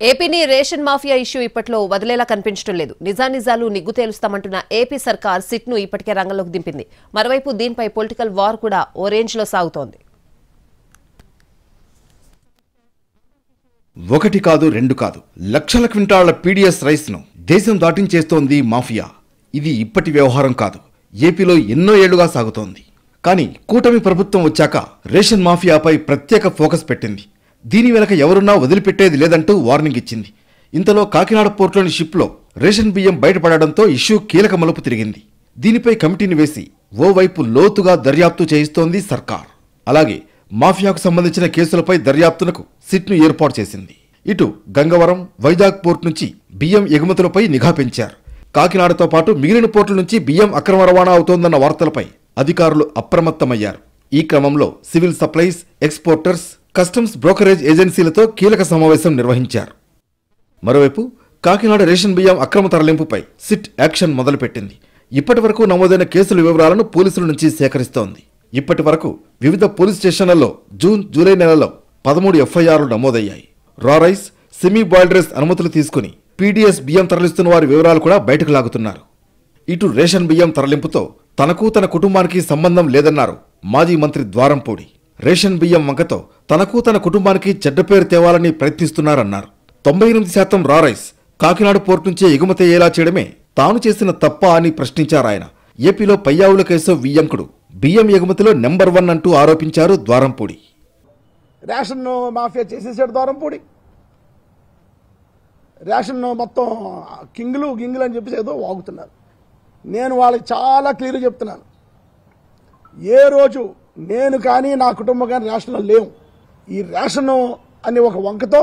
ఏపీని ration mafia issue ఇప్పట్లో వదిలేలా కనిపించడం లేదు. నిజానిజాలు నిగ్గు తేలుస్తామంటున్న ఏపీ సర్కార్ సిట్ను ఇప్పటికే రంగంలోకి దింపింది. మరోవైపు దీనిపై పొలిటికల్ వార్ కూడా ఓ రేంజ్లో సాగుతోంది. ఒకటి కాదు రెండు కాదు, లక్షల క్వింటాళ్ల పీడీఎస్ రైస్ ను దేశం దాటించేస్తోంది మాఫియా. ఇది ఇప్పటి వ్యవహారం కాదు, ఏపీలో ఎన్నో ఏళ్లుగా సాగుతోంది. కానీ కూటమి ప్రభుత్వం వచ్చాక రేషన్ మాఫియాపై ప్రత్యేక ఫోకస్ పెట్టింది. దీని వెనక ఎవరున్నా వదిలిపెట్టేది లేదంటూ వార్నింగ్ ఇచ్చింది. ఇంతలో కాకినాడ పోర్టులోని షిప్లో రేషన్ బియ్యం బయటపడడంతో ఇష్యూ కీలక మలుపు తిరిగింది. దీనిపై కమిటీని వేసి ఓవైపు లోతుగా దర్యాప్తు చేయిస్తోంది సర్కార్. అలాగే మాఫియాకు సంబంధించిన కేసులపై దర్యాప్తునకు సిట్ను ఏర్పాటు చేసింది. ఇటు గంగవరం, వైజాగ్ పోర్టు నుంచి బియ్యం ఎగుమతులపై నిఘా పెంచారు. కాకినాడతో పాటు మిగిలిన పోర్టుల నుంచి బియ్యం అక్రమ రవాణా అవుతోందన్న వార్తలపై అధికారులు అప్రమత్తమయ్యారు. ఈ క్రమంలో civil supplies, exporters, customs, brokerage ఏజెన్సీలతో కీలక సమావేశం నిర్వహించారు. మరోవైపు కాకినాడ రేషన్ బియ్యం అక్రమ తరలింపుపై సిట్ యాక్షన్ మొదలుపెట్టింది. ఇప్పటి వరకు నమోదైన కేసుల వివరాలను పోలీసుల నుంచి సేకరిస్తోంది. ఇప్పటి వరకు వివిధ పోలీస్ స్టేషన్లలో జూన్, జూలై నెలలో 13 ఎఫ్ఐఆర్లు నమోదయ్యాయి. రా రైస్, సెమీ బాయిల్డ్ రైస్ అనుమతులు తీసుకుని పీడీఎస్ బియ్యం తరలిస్తున్న వారి వివరాలు కూడా బయటకు లాగుతున్నారు. ఇటు రేషన్ బియ్యం తరలింపుతో తనకు తన కుటుంబానికి సంబంధం లేదన్నారు మాజీ మంత్రి ద్వారంపూడి. రేషన్ బియ్యం వంకతో తనకు తన కుటుంబానికి చెడ్డ పేరు తేవాలని ప్రయత్నిస్తున్నారన్నారు. 98% రా రైస్ కాకినాడ పోర్టు నుంచే ఎగుమతి అయ్యేలా చేయడమే తాను చేసిన తప్ప అని ప్రశ్నించారాయన. ఏపీలో పయ్యావుల కేశవ్ వియ్యంకుడు బియ్యం ఎగుమతిలో నెంబర్ 1 అంటూ ఆరోపించారు ద్వారంపూడి. రేషన్ మాఫియా చేసేసాడు ద్వారంపూడి. రేషన్ మొత్తం గింగులు అని చెప్పేసి ఏదో వాగుతున్నారు. నేను వాళ్ళకి చాలా క్లియర్గా చెప్తున్నాను, ఏ రోజు నేను కానీ నా కుటుంబం కానీ రేషన్లో లేవు. ఈ రేషన్ అనే ఒక వంకతో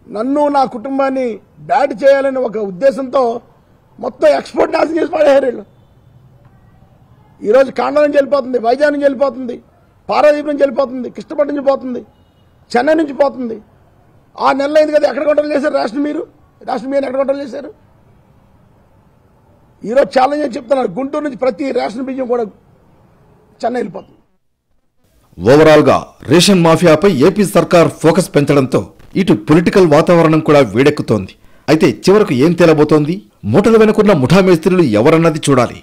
నన్ను, నా కుటుంబాన్ని బ్యాడ్ చేయాలనే ఒక ఉద్దేశంతో మొత్తం ఎక్స్పోర్ట్ నాశనం చేసి పడేయారు వీళ్ళు. ఈరోజు కాండ నుంచి వెళ్ళిపోతుంది, వైజాగ్ నుంచి వెళ్ళిపోతుంది, పారాదీప్ నుంచి వెళ్ళిపోతుంది, కృష్ణపట్నం నుంచి పోతుంది, చెన్నై నుంచి పోతుంది. 6 నెలలు అయింది కదా, ఎక్కడ కంట్రోల్ చేశారు రేషన్ మీరు? రేషన్ మీరు ఎక్కడ కంట్రోల్ చేశారు? ఈరోజు ఛాలెంజ్ అని చెప్తున్నారు, గుంటూరు నుంచి ప్రతి రేషన్ బియ్యం కూడా చెన్నై వెళ్ళిపోతుంది. ఓవరాల్ గా రేషన్ మాఫియాపై ఏపీ సర్కార్ ఫోకస్ పెంచడంతో ఇటు పొలిటికల్ వాతావరణం కూడా వేడెక్కుతోంది. అయితే చివరకు ఏం తేలబోతోంది? మూటల వెనుకున్న ముఠా మేస్త్రీలు ఎవరన్నది చూడాలి.